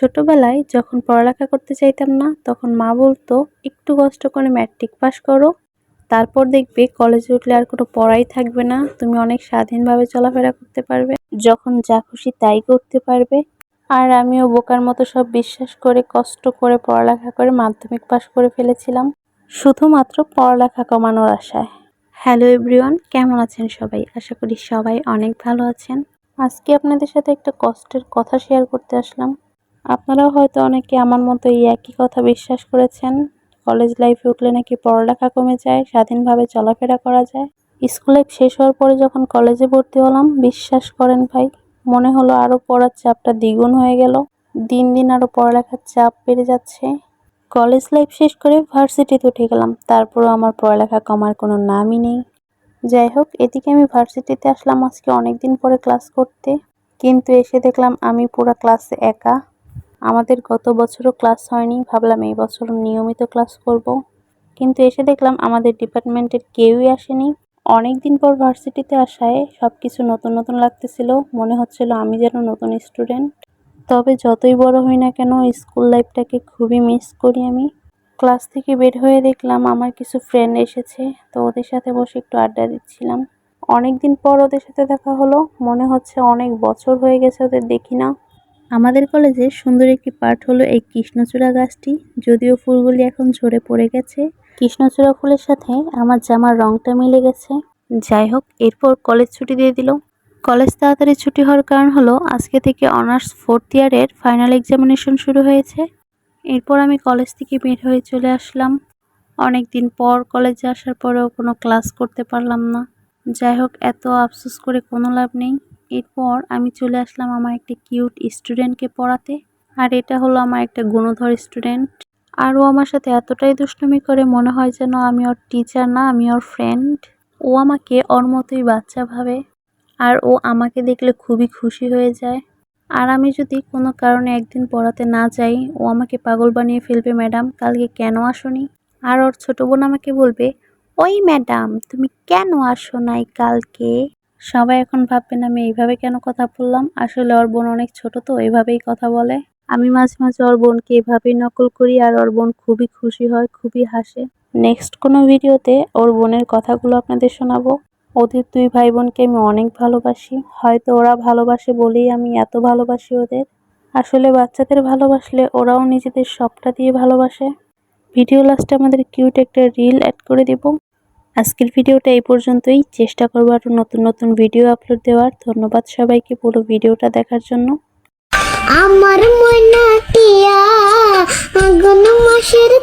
ছোটবেলায় যখন পড়ালেখা করতে চাইতাম না, তখন মা বলতো, একটু কষ্ট করে ম্যাট্রিক পাস করো, তারপর দেখবে কলেজে উঠলে আর কোনো পড়াই থাকবে না, তুমি অনেক স্বাধীনভাবে চলাফেরা করতে পারবে, যখন যা খুশি তাই করতে পারবে। আর আমিও বোকার মতো সব বিশ্বাস করে কষ্ট করে পড়ালেখা করে মাধ্যমিক পাস করে ফেলেছিলাম, শুধুমাত্র পড়ালেখা কমানোর আশায়। হ্যালো এভরিওয়ান, কেমন আছেন সবাই? আশা করি সবাই অনেক ভালো আছেন। আজকে আপনাদের সাথে একটা কষ্টের কথা শেয়ার করতে আসলাম। আপনারাও হয়তো অনেকে আমার মতো এই একই কথা বিশ্বাস করেছেন, কলেজ লাইফে উঠলে নাকি পড়ালেখা কমে যায়, স্বাধীনভাবে চলাফেরা করা যায়। স্কুল লাইফ শেষ হওয়ার পরে যখন কলেজে ভর্তি হলাম, বিশ্বাস করেন ভাই, মনে হলো আরো পড়ার চাপটা দ্বিগুণ হয়ে গেল। দিন দিন আরো পড়ালেখার চাপ বেড়ে যাচ্ছে। কলেজ লাইফ শেষ করে ভার্সিটিতে উঠে গেলাম, তারপরও আমার পড়ালেখা কমার কোনো নামই নেই। যাই হোক, এদিকে আমি ভার্সিটিতে আসলাম আজকে অনেকদিন পরে ক্লাস করতে, কিন্তু এসে দেখলাম আমি পুরো ক্লাসে একা। আমাদের গত বছরও ক্লাস হয়নি, ভাবলাম এই বছর নিয়মিত ক্লাস করব, কিন্তু এসে দেখলাম আমাদের ডিপার্টমেন্টের কেউই আসেনি। অনেকদিন পর ভার্সিটিতে আসায় সবকিছু নতুন নতুন লাগতেছিল, মনে হচ্ছিল আমি যেন নতুন স্টুডেন্ট। তবে যতই বড় হই না কেন, স্কুল লাইফটাকে খুবই মিস করি আমি। ক্লাস থেকে বের হয়ে দেখলাম আমার কিছু ফ্রেন্ড এসেছে, তো ওদের সাথে বসে একটু আড্ডা দিচ্ছিলাম। অনেকদিন পর ওদের সাথে দেখা হলো, মনে হচ্ছে অনেক বছর হয়ে গেছে ওদের দেখি না। আমাদের কলেজে সুন্দর একটি পার্ট হলো এই কৃষ্ণচূড়া গাছটি, যদিও ফুলগুলি এখন ঝরে পড়ে গেছে। কৃষ্ণচূড়া ফুলের সাথে আমার জামার রংটা মিলে গেছে। যাই হোক, এরপর কলেজ ছুটি দিয়ে দিল। কলেজ তাড়াতাড়ি ছুটি হওয়ার কারণ হলো আজকে থেকে অনার্স 4th ইয়ারের ফাইনাল এক্সামিনেশন শুরু হয়েছে। এরপর আমি কলেজ থেকে বের হয়ে চলে আসলাম। অনেক দিন পর কলেজে আসার পরেও কোনো ক্লাস করতে পারলাম না। যাই হোক, এত আফসোস করে কোনো লাভ নেই। এরপর আমি চলে আসলাম আমার একটা কিউট স্টুডেন্টকে পড়াতে, আর এটা হলো আমার একটা গুণধর স্টুডেন্ট। আর ও আমার সাথে এতটাই দুষ্টুমি করে, মনে হয় যেন আমি ওর টিচার না, আমি ওর ফ্রেন্ড। ও আমাকে ওর মতোই বাচ্চা ভাবে, আর ও আমাকে দেখলে খুবই খুশি হয়ে যায়। আর আমি যদি কোনো কারণে একদিন পড়াতে না যাই, ও আমাকে পাগল বানিয়ে ফেলবে, ম্যাডাম কালকে কেন আসোনি? আর ওর ছোট বোন আমাকে বলবে, ওই ম্যাডাম তুমি কেন আসো নাই কালকে? সবাই এখন ভাববেন আমি এইভাবে কেন কথা বললাম, আসলে ওর বোন অনেক ছোট তো এইভাবেই কথা বলে। আমি মাঝে মাঝে ওর বোনকে এভাবেই নকল করি, আর ওর বোন খুবই খুশি হয়, খুবই হাসে। নেক্সট কোনো ভিডিওতে ওর বোনের কথাগুলো আপনাদের শোনাবো। ওদের দুই ভাই বোনকে আমি অনেক ভালোবাসি, হয়তো ওরা ভালোবাসে বলেই আমি এত ভালোবাসি ওদের। আসলে বাচ্চাদের ভালোবাসলে ওরাও নিজেদের সবটা দিয়ে ভালোবাসে। ভিডিও লাস্টে আমাদের কিউট একটা রিল অ্যাড করে দিব। আজকের ভিডিওটা এই পর্যন্তই, চেষ্টা করবো আরো নতুন নতুন ভিডিও আপলোড দেওয়ার। ধন্যবাদ সবাইকে পুরো ভিডিওটা দেখার জন্য। আমার মনা টিয়া আগুন মাসের